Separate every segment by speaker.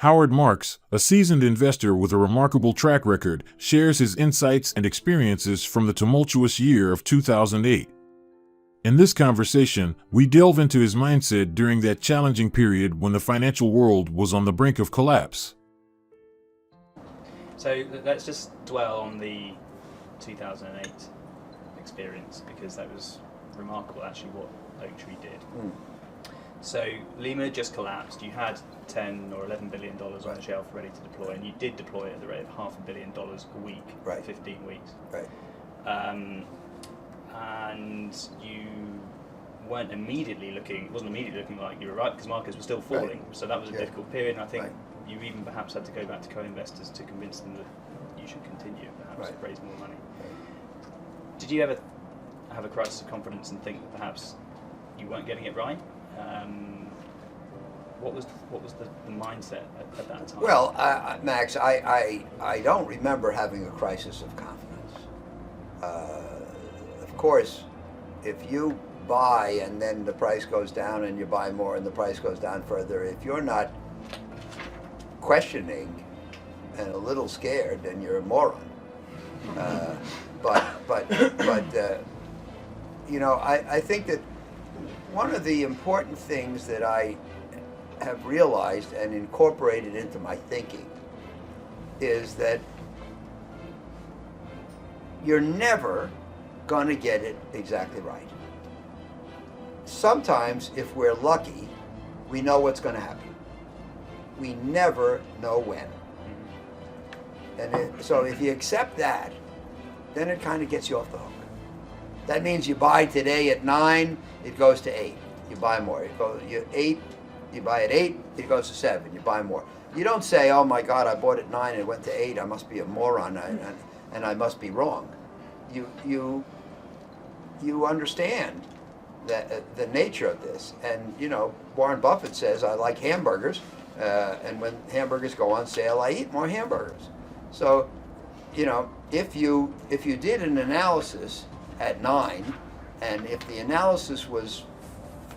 Speaker 1: Howard Marks, a seasoned investor with a remarkable track record, shares his insights and experiences from the tumultuous year of 2008. In this conversation, we delve into his mindset during that challenging period when the financial world was on the brink of collapse.
Speaker 2: So let's just dwell on the 2008 experience, because that was remarkable actually what Oaktree did. So Lehman just collapsed. You had $10 or $11 billion on the shelf ready to deploy, and you did deploy it at the rate of $500 million a week for 15 weeks.
Speaker 3: Right.
Speaker 2: And you weren't immediately looking, it wasn't immediately looking like you were right, because markets were still falling.
Speaker 3: Right.
Speaker 2: So that was a difficult period, and I think
Speaker 3: Right.
Speaker 2: you even perhaps had to go back to co-investors to convince them that you should continue, perhaps raise more money. Did you ever have a crisis of confidence and think that perhaps you weren't getting it right? What was the mindset at that time?
Speaker 3: Well, Max, I don't remember having a crisis of confidence. Of course, if you buy and then the price goes down and you buy more and the price goes down further, if you're not questioning and a little scared, then you're a moron. But you know, I think that one of the important things that I have realized and incorporated into my thinking is that you're never going to get it exactly right. Sometimes, if we're lucky, we know what's going to happen. We never know when. And so if you accept that, then it kind of gets you off the hook. That means you buy today at 9, it goes to 8. You buy more. You buy at 8, it goes to 7. You buy more. You don't say, oh my God, I bought at 9 and it went to 8. I must be a moron and I must be wrong. You understand that the nature of this. And you know, Warren Buffett says, I like hamburgers, and when hamburgers go on sale, I eat more hamburgers. So, you know, if you did an analysis at 9, and if the analysis was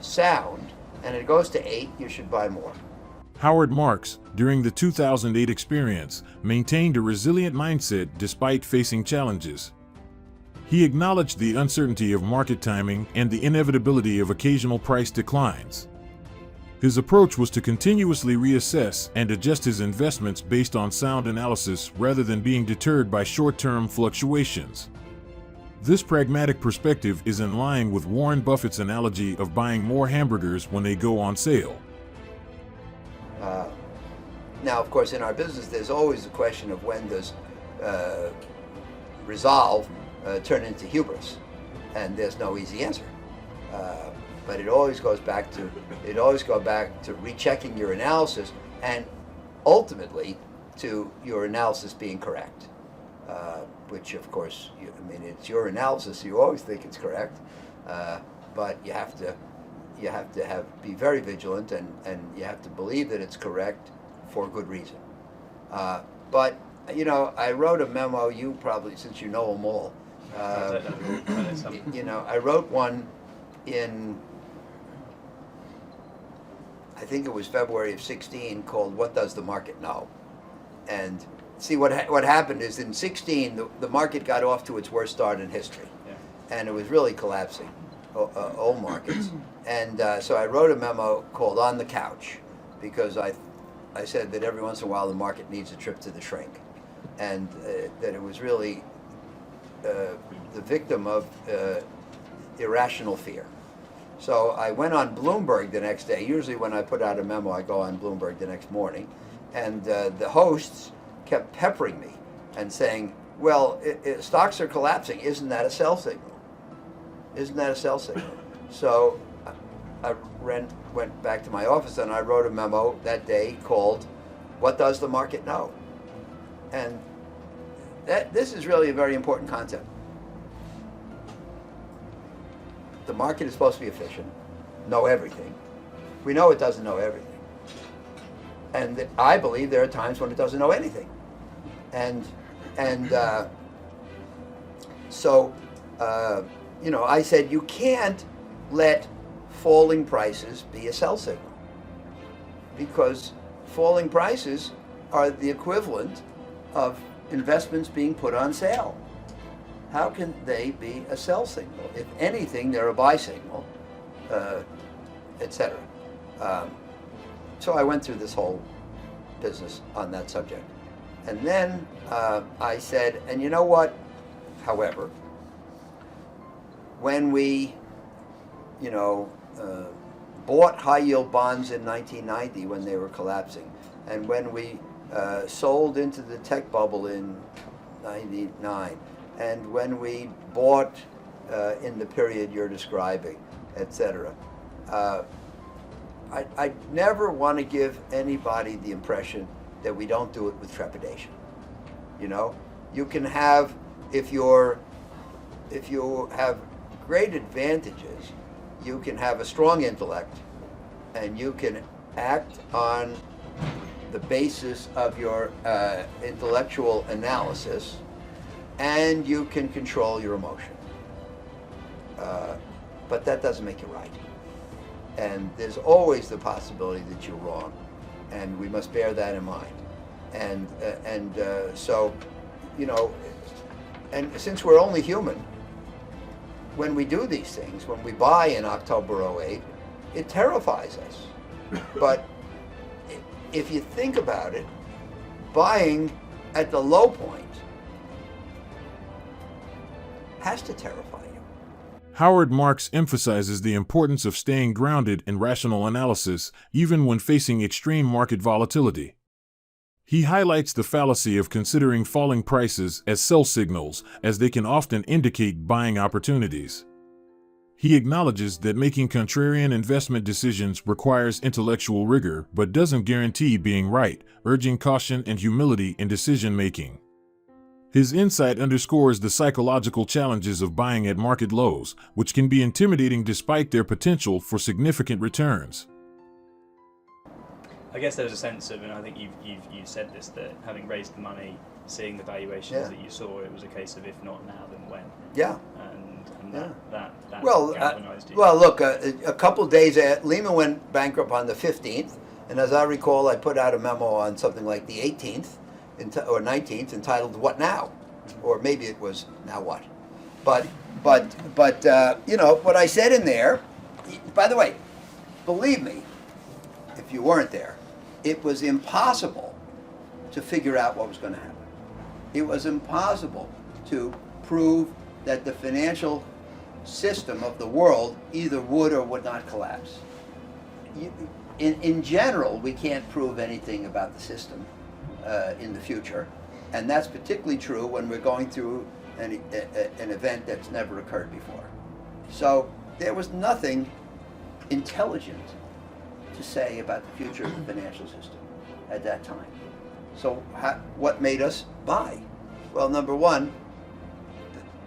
Speaker 3: sound, and it goes to 8, you should buy more.
Speaker 1: Howard Marks, during the 2008 experience, maintained a resilient mindset despite facing challenges. He acknowledged the uncertainty of market timing and the inevitability of occasional price declines. His approach was to continuously reassess and adjust his investments based on sound analysis rather than being deterred by short-term fluctuations. This pragmatic perspective is in line with Warren Buffett's analogy of buying more hamburgers when they go on sale.
Speaker 3: Now, of course, in our business, there's always the question of when does resolve turn into hubris, and there's no easy answer. But it always goes back to rechecking your analysis, and ultimately to your analysis being correct. Which, of course, it's your analysis. You always think it's correct, but you have to be very vigilant, and you have to believe that it's correct for good reason. But you know, I wrote a memo. You probably, since you know them all, you know, I wrote one in, I think it was February of 16, called "What Does the Market Know?" And see, what happened is in 16, the market got off to its worst start in history, and it was really collapsing, all markets. And so I wrote a memo called "On the Couch," because I said that every once in a while the market needs a trip to the shrink, and that it was really the victim of irrational fear. So I went on Bloomberg the next day. Usually when I put out a memo, I go on Bloomberg the next morning, and the hosts kept peppering me and saying, well, stocks are collapsing. Isn't that a sell signal? Isn't that a sell signal? So I went back to my office and I wrote a memo that day called "What Does the Market Know?" And this is really a very important concept. The market is supposed to be efficient, know everything. We know it doesn't know everything. And I believe there are times when it doesn't know anything. And so, you know, I said you can't let falling prices be a sell signal, because falling prices are the equivalent of investments being put on sale. How can they be a sell signal? If anything, they're a buy signal, etc. So I went through this whole business on that subject. And then I said, and you know what? However, when we, bought high yield bonds in 1990 when they were collapsing, and when we sold into the tech bubble in 99, and when we bought in the period you're describing, etc. I never want to give anybody the impression that we don't do it with trepidation. You can have, if you have great advantages, you can have a strong intellect, and you can act on the basis of your intellectual analysis, and you can control your emotion. But that doesn't make you right. And there's always the possibility that you're wrong, and we must bear that in mind. And so, and since we're only human, when we do these things, when we buy in October '08, it terrifies us. But if you think about it, buying at the low point has to terrify you.
Speaker 1: Howard Marks emphasizes the importance of staying grounded in rational analysis, even when facing extreme market volatility. He highlights the fallacy of considering falling prices as sell signals, as they can often indicate buying opportunities. He acknowledges that making contrarian investment decisions requires intellectual rigor but doesn't guarantee being right, urging caution and humility in decision-making. His insight underscores the psychological challenges of buying at market lows, which can be intimidating despite their potential for significant returns.
Speaker 2: I guess there was a sense of, and I think you've said this, that having raised the money, seeing the valuations that you saw, it was a case of if not now, then when.
Speaker 3: Yeah.
Speaker 2: And
Speaker 3: Yeah.
Speaker 2: that
Speaker 3: Well,
Speaker 2: galvanized you.
Speaker 3: well, look, a couple days after, Lehman went bankrupt on the 15th, and as I recall, I put out a memo on something like the 18th or 19th entitled "What Now?" Or maybe it was "Now What?" But what I said in there. By the way, believe me, if you weren't there, it was impossible to figure out what was going to happen. It was impossible to prove that the financial system of the world either would or would not collapse. In general, we can't prove anything about the system in the future, and that's particularly true when we're going through an event that's never occurred before. So there was nothing intelligent to say about the future of the financial system at that time. So what made us buy? Well, number one,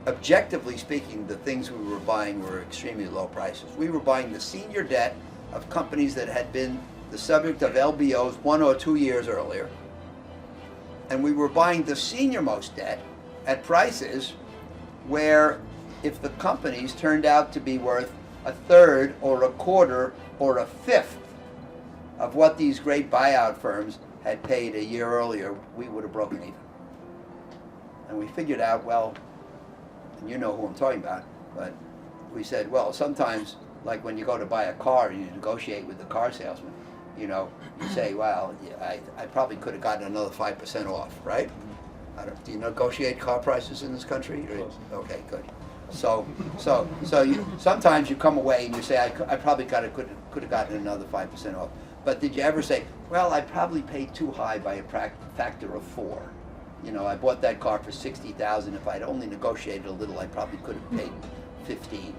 Speaker 3: objectively speaking, the things we were buying were extremely low prices. We were buying the senior debt of companies that had been the subject of LBOs 1 or 2 years earlier. And we were buying the senior-most debt at prices where if the companies turned out to be worth a third or a quarter or a fifth of what these great buyout firms had paid a year earlier, we would have broken even. And we figured out, well, and you know who I'm talking about, but we said, well, sometimes, like when you go to buy a car and you negotiate with the car salesman, you say, well, yeah, I probably could have gotten another 5% off, right? Do you negotiate car prices in this country? Okay, good. So sometimes you come away and you say, I probably could have gotten another 5% off. But did you ever say, well, I probably paid too high by a factor of 4? I bought that car for $60,000. If I'd only negotiated a little, I probably could have paid 15.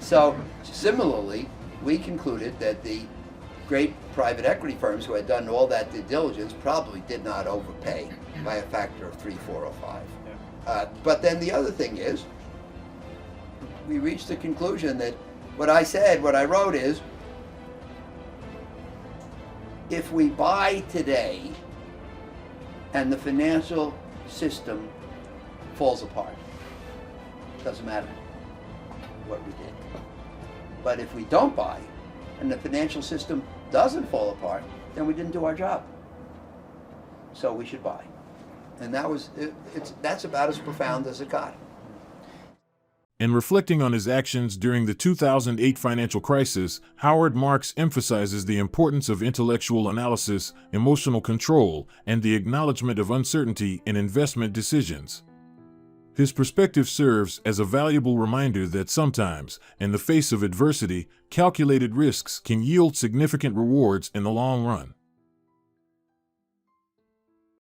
Speaker 3: So similarly, we concluded that the great private equity firms who had done all that due diligence probably did not overpay by a factor of 3, 4, or 5. Yeah. But then the other thing is, we reached the conclusion that what I wrote is, if we buy today and the financial system falls apart, doesn't matter what we did. But if we don't buy and the financial system doesn't fall apart, then we didn't do our job. So we should buy. And that's about as profound as it got.
Speaker 1: In reflecting on his actions during the 2008 financial crisis, Howard Marks emphasizes the importance of intellectual analysis, emotional control, and the acknowledgement of uncertainty in investment decisions. His perspective serves as a valuable reminder that sometimes, in the face of adversity, calculated risks can yield significant rewards in the long run.